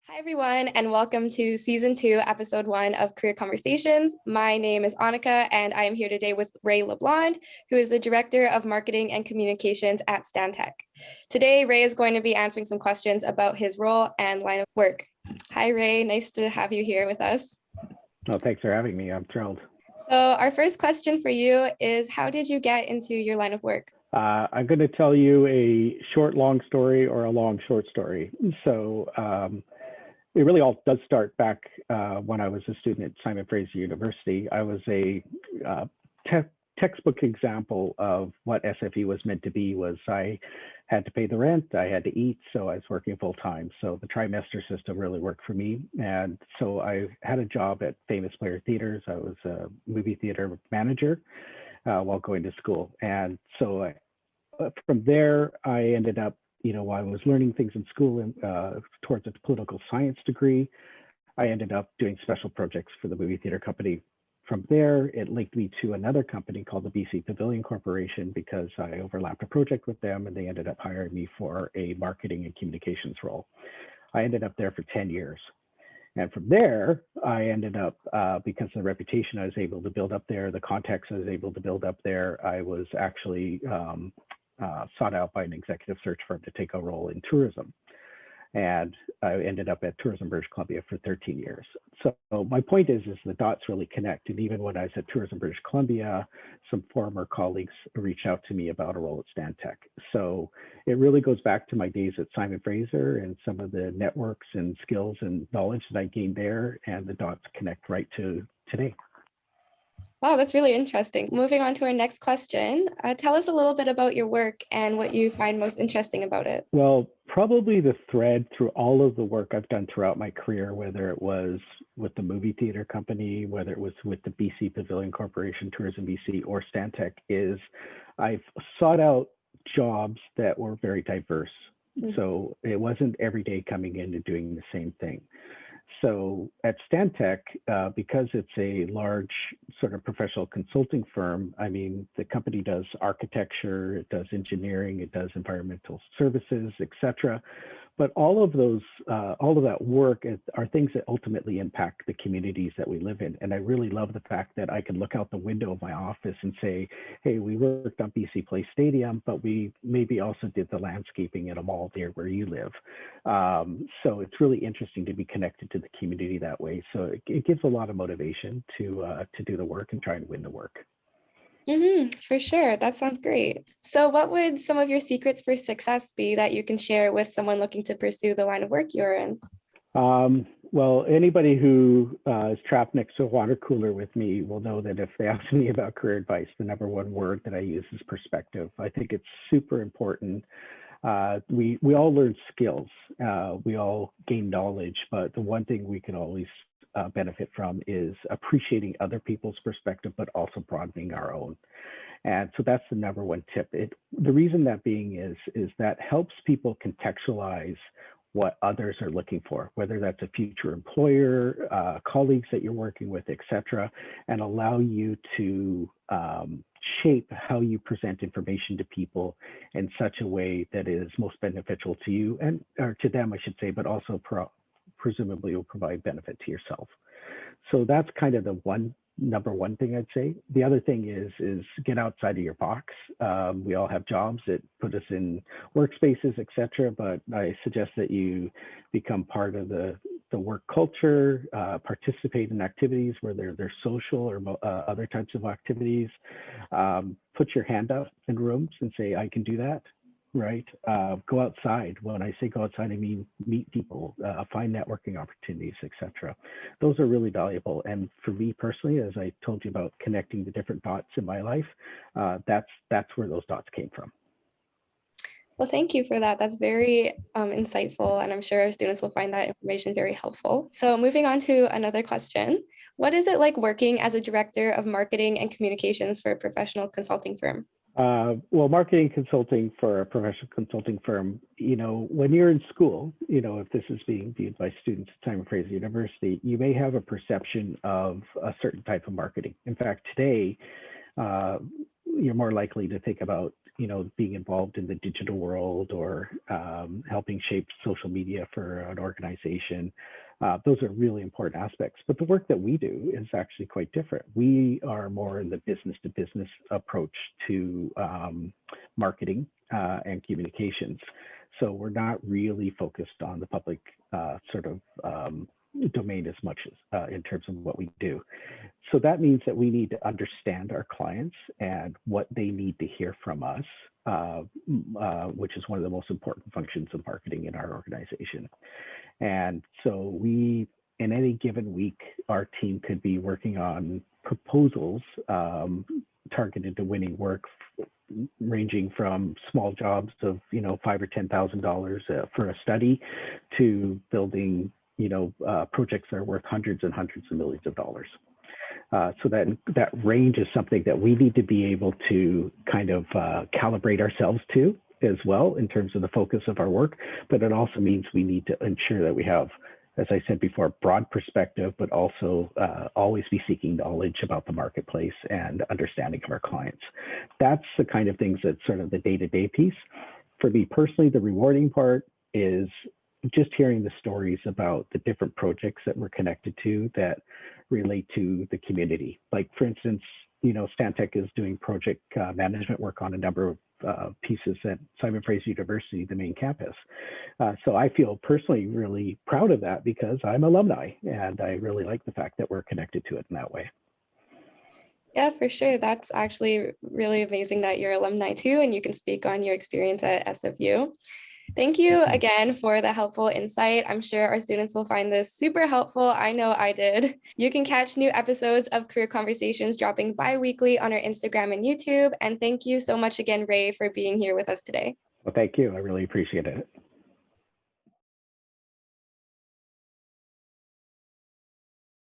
Hi, everyone, and welcome to Season 2, Episode 1 of Career Conversations. My name is Annika, and I am here today with Ray LeBlond, who is the Director of Marketing and Communications at Stantec. Today, Ray is going to be answering some questions about his role and line of work. Hi, Ray. Nice to have you here with us. Oh, thanks for having me. I'm thrilled. So our first question for you is, how did you get into your line of work? I'm going to tell you a short, long story or a long, short story. So it really all does start back when I was a student at Simon Fraser University. I was a textbook example of what SFE was meant to be. Was I had to pay the rent, I had to eat, so I was working full time. So the trimester system really worked for me. And so I had a job at Famous Player Theaters. I was a movie theater manager while going to school. And so from there, I ended up, while I was learning things in school and towards a political science degree, I ended up doing special projects for the movie theater company. From there, it linked me to another company called the BC Pavilion Corporation because I overlapped a project with them and they ended up hiring me for a marketing and communications role. I ended up there for 10 years. And from there, I ended up, because of the reputation I was able to build up there, the contacts I was able to build up there, I was actually sought out by an executive search firm to take a role in tourism. And I ended up at Tourism British Columbia for 13 years. So my point is the dots really connect. And even when I was at Tourism British Columbia, some former colleagues reached out to me about a role at Stantec. So it really goes back to my days at Simon Fraser and some of the networks and skills and knowledge that I gained there, and the dots connect right to today. Wow, that's really interesting. Moving on to our next question, tell us a little bit about your work and what you find most interesting about it. Well, probably the thread through all of the work I've done throughout my career, whether it was with the movie theater company, whether it was with the BC Pavilion Corporation, Tourism BC, or Stantec, is I've sought out jobs that were very diverse. Mm-hmm. So it wasn't every day coming in and doing the same thing. So at Stantec, because it's a large sort of professional consulting firm, I mean, the company does architecture, it does engineering, it does environmental services, et cetera. But all of that work are things that ultimately impact the communities that we live in. And I really love the fact that I can look out the window of my office and say, hey, we worked on BC Place Stadium, but we maybe also did the landscaping in a mall there where you live. So it's really interesting to be connected to the community that way. So it gives a lot of motivation to do the work and try and win the work. For sure. That sounds great. So what would some of your secrets for success be that you can share with someone looking to pursue the line of work you're in? Well, anybody who is trapped next to a water cooler with me will know that if they ask me about career advice, the number one word that I use is perspective. I think it's super important. We all learn skills. We all gain knowledge, but the one thing we can always benefit from is appreciating other people's perspective, but also broadening our own. And so that's the number one tip. The reason that being is that helps people contextualize what others are looking for, whether that's a future employer, colleagues that you're working with, et cetera, and allow you to shape how you present information to people in such a way that is most beneficial to you or to them, I should say, but also presumably will provide benefit to yourself. So that's kind of the number one thing I'd say. The other thing is get outside of your box. We all have jobs that put us in workspaces, et cetera, but I suggest that you become part of the work culture, participate in activities where they're social or other types of activities. Put your hand up in rooms and say, I can do that. Right? Go outside. When I say go outside, I mean meet people, find networking opportunities, etc. Those are really valuable. And for me personally, as I told you about connecting the different dots in my life, that's where those dots came from. Well, thank you for that. That's very insightful, and I'm sure our students will find that information very helpful. So moving on to another question. What is it like working as a director of marketing and communications for a professional consulting firm? Well, marketing consulting for a professional consulting firm, when you're in school, if this is being viewed by students at Simon Fraser University, you may have a perception of a certain type of marketing. In fact, today, you're more likely to think about being involved in the digital world or helping shape social media for an organization. Those are really important aspects. But the work that we do is actually quite different. We are more in the business to business approach to marketing and communications. So we're not really focused on the public domain as much as in terms of what we do. So that means that we need to understand our clients and what they need to hear from us, which is one of the most important functions of marketing in our organization. And so in any given week, our team could be working on proposals targeted to winning work, ranging from small jobs of $5,000 or $10,000 for a study to building projects that are worth hundreds and hundreds of millions of dollars. So that range is something that we need to be able to kind of calibrate ourselves to as well in terms of the focus of our work. But it also means we need to ensure that we have, as I said before, broad perspective, but also always be seeking knowledge about the marketplace and understanding of our clients. That's the kind of things that's sort of the day-to-day piece. For me personally, the rewarding part is just hearing the stories about the different projects that we're connected to that relate to the community. Like, for instance, Stantec is doing project management work on a number of pieces at Simon Fraser University, the main campus. So I feel personally really proud of that because I'm alumni, and I really like the fact that we're connected to it in that way. Yeah, for sure. That's actually really amazing that you're alumni too, and you can speak on your experience at SFU. Thank you again for the helpful insight. I'm sure our students will find this super helpful. I know I did. You can catch new episodes of Career Conversations dropping bi-weekly on our Instagram and YouTube. And thank you so much again, Ray, for being here with us today. Well, thank you. I really appreciate it.